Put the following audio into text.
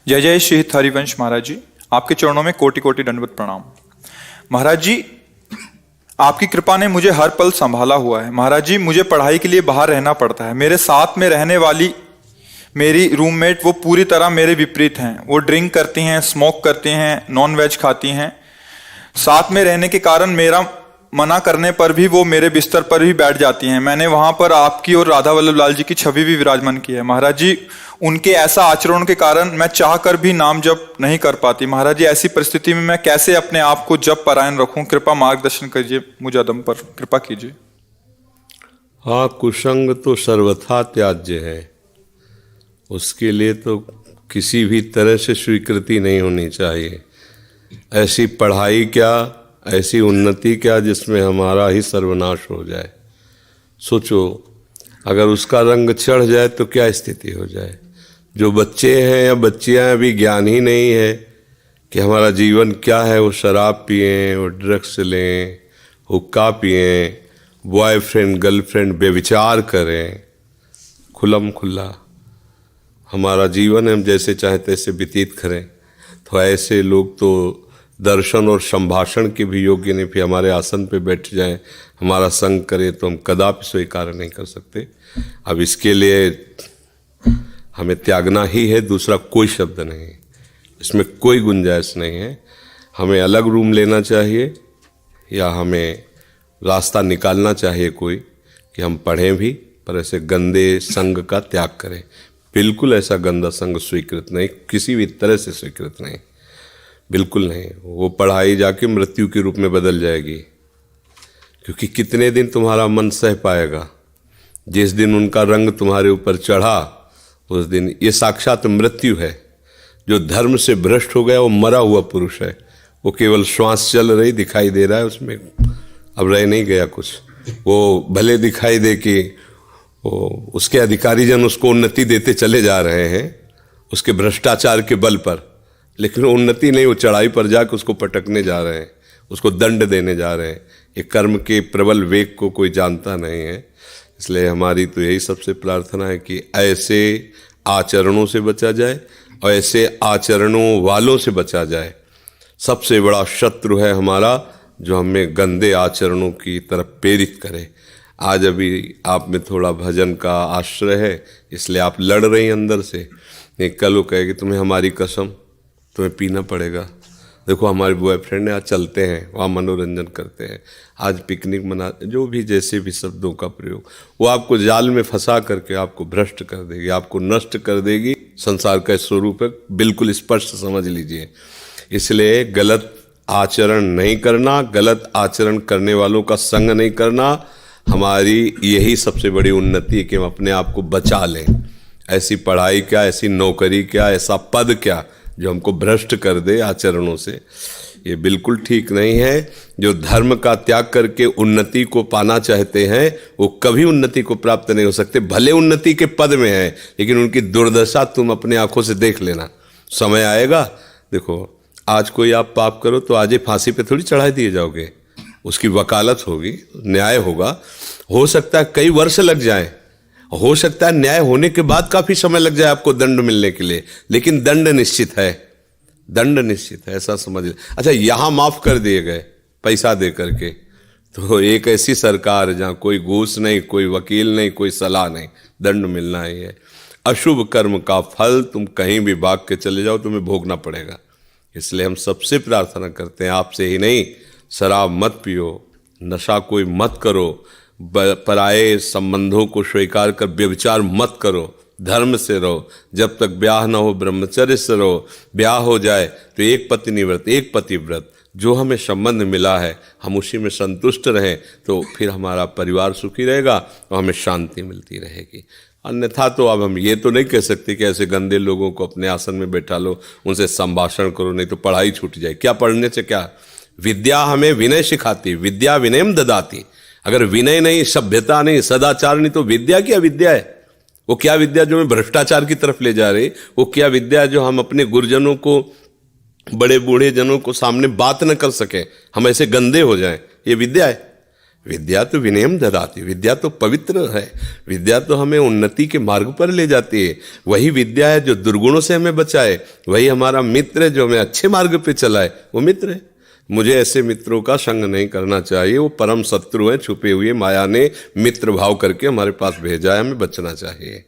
जय जय श्री हरिवंश महाराज जी, आपके चरणों में कोटि कोटि दंडवत प्रणाम। महाराज जी, आपकी कृपा ने मुझे हर पल संभाला हुआ है। महाराज जी, मुझे पढ़ाई के लिए बाहर रहना पड़ता है। मेरे साथ में रहने वाली मेरी रूममेट वो पूरी तरह मेरे विपरीत हैं। वो ड्रिंक करती हैं, स्मोक करती हैं, नॉन वेज खाती हैं। साथ में रहने के कारण मेरा मना करने पर भी वो मेरे बिस्तर पर भी बैठ जाती हैं। मैंने वहां पर आपकी और राधा वल्लभ लाल जी की छवि भी विराजमान की है। महाराज जी, उनके ऐसा आचरण के कारण मैं चाह कर भी नाम जप नहीं कर पाती। महाराज जी, ऐसी परिस्थिति में मैं कैसे अपने आप को जप परायण रखूं? कृपा मार्गदर्शन कीजिए, मुझ अदम पर कृपा कीजिए। हाँ, कुसंग तो सर्वथा त्याज्य है। उसके लिए तो किसी भी तरह से स्वीकृति नहीं होनी चाहिए। ऐसी पढ़ाई क्या, ऐसी उन्नति क्या जिसमें हमारा ही सर्वनाश हो जाए। सोचो, अगर उसका रंग चढ़ जाए तो क्या स्थिति हो जाए। जो बच्चे हैं या बच्चियां अभी ज्ञान ही नहीं है कि हमारा जीवन क्या है, वो शराब पिएं, वो ड्रग्स लें, हुक्का पिएं, बॉयफ्रेंड गर्लफ्रेंड बेविचार करें, खुल्लम खुल्ला हमारा जीवन हम जैसे चाहे तैसे व्यतीत करें। तो ऐसे लोग तो दर्शन और संभाषण के भी योग्य नहीं। फिर हमारे आसन पे बैठ जाएं, हमारा संग करे तो हम कदापि स्वीकार नहीं कर सकते। अब इसके लिए हमें त्यागना ही है, दूसरा कोई शब्द नहीं, इसमें कोई गुंजाइश नहीं है। हमें अलग रूम लेना चाहिए या हमें रास्ता निकालना चाहिए कोई कि हम पढ़ें भी, पर ऐसे गंदे संग का त्याग करें। बिल्कुल ऐसा गंदा संग स्वीकृत नहीं, किसी भी तरह से स्वीकृत नहीं, बिल्कुल नहीं। वो पढ़ाई जाके मृत्यु के रूप में बदल जाएगी, क्योंकि कितने दिन तुम्हारा मन सह पाएगा। जिस दिन उनका रंग तुम्हारे ऊपर चढ़ा उस दिन ये साक्षात मृत्यु है। जो धर्म से भ्रष्ट हो गया वो मरा हुआ पुरुष है। वो केवल श्वास चल रही दिखाई दे रहा है, उसमें अब रह नहीं गया कुछ। वो भले दिखाई दे कि उसके अधिकारी जन उसको उन्नति देते चले जा रहे हैं उसके भ्रष्टाचार के बल पर, लेकिन वो उन्नति नहीं, वो चढ़ाई पर जाकर उसको पटकने जा रहे हैं, उसको दंड देने जा रहे हैं। ये कर्म के प्रबल वेग को कोई जानता नहीं है। इसलिए हमारी तो यही सबसे प्रार्थना है कि ऐसे आचरणों से बचा जाए और ऐसे आचरणों वालों से बचा जाए। सबसे बड़ा शत्रु है हमारा जो हमें गंदे आचरणों की तरफ प्रेरित करे। आज अभी आप में थोड़ा भजन का आश्रय है, इसलिए आप लड़ रही हैं अंदर से। नहीं, कल वो कहेगी तुम्हें हमारी कसम, तुम्हें पीना पड़ेगा। देखो हमारे बॉयफ्रेंड ने, आज चलते हैं वहाँ मनोरंजन करते हैं, आज पिकनिक मना, जो भी जैसे भी शब्दों का प्रयोग, वो आपको जाल में फंसा करके आपको भ्रष्ट कर देगी, आपको नष्ट कर देगी। संसार का स्वरूप है, बिल्कुल स्पष्ट समझ लीजिए। इसलिए गलत आचरण नहीं करना, गलत आचरण करने वालों का संग नहीं करना, हमारी यही सबसे बड़ी उन्नति है कि हम अपने आप को बचा लें। ऐसी पढ़ाई क्या, ऐसी नौकरी क्या, ऐसा पद क्या जो हमको भ्रष्ट कर दे आचरणों से, ये बिल्कुल ठीक नहीं है। जो धर्म का त्याग करके उन्नति को पाना चाहते हैं वो कभी उन्नति को प्राप्त नहीं हो सकते। भले उन्नति के पद में है, लेकिन उनकी दुर्दशा तुम अपने आंखों से देख लेना। समय आएगा, देखो आज कोई आप पाप करो तो आज ही फांसी पे थोड़ी चढ़ा दिए जाओगे। उसकी वकालत होगी, न्याय होगा। हो सकता है कई वर्ष लग जाएं, हो सकता है न्याय होने के बाद काफी समय लग जाए आपको दंड मिलने के लिए, लेकिन दंड निश्चित है, दंड निश्चित है, ऐसा समझ ले। अच्छा, यहां माफ कर दिए गए पैसा दे करके, तो एक ऐसी सरकार जहां कोई घूस नहीं, कोई वकील नहीं, कोई सलाह नहीं, दंड मिलना ही है। अशुभ कर्म का फल तुम कहीं भी भाग के चले जाओ तुम्हें भोगना पड़ेगा। इसलिए हम सबसे प्रार्थना करते हैं, आपसे ही नहीं, शराब मत पियो, नशा कोई मत करो, पराये संबंधों को स्वीकार कर व्यभिचार मत करो, धर्म से रहो। जब तक ब्याह ना हो ब्रह्मचर्य से रहो। ब्याह हो जाए तो एक पत्नी व्रत, एक पति व्रत, जो हमें संबंध मिला है हम उसी में संतुष्ट रहें, तो फिर हमारा परिवार सुखी रहेगा और हमें शांति मिलती रहेगी। अन्यथा तो अब हम ये तो नहीं कह सकते कि ऐसे गंदे लोगों को अपने आसन में बैठा लो, उनसे संभाषण करो, नहीं तो पढ़ाई छूट जाए। क्या पढ़ने से क्या? विद्या हमें विनय सिखाती, विद्या विनयम ददाती। अगर विनय नहीं, सभ्यता नहीं, सदाचार नहीं, तो विद्या क्या विद्या है? वो क्या विद्या जो हमें भ्रष्टाचार की तरफ ले जा रही? वो क्या विद्या जो हम अपने गुरुजनों को, बड़े बूढ़े जनों को सामने बात न कर सके, हम ऐसे गंदे हो जाएं? ये विद्या है? विद्या तो विनयम ददाति, विद्या तो पवित्र है, विद्या तो हमें उन्नति के मार्ग पर ले जाती है। वही विद्या है जो दुर्गुणों से हमें बचाए, वही हमारा मित्र है जो हमें अच्छे मार्ग पे चलाए, वो मित्र है। मुझे ऐसे मित्रों का संग नहीं करना चाहिए, वो परम शत्रु हैं, छुपे हुए माया ने मित्र भाव करके हमारे पास भेजा है, हमें बचना चाहिए।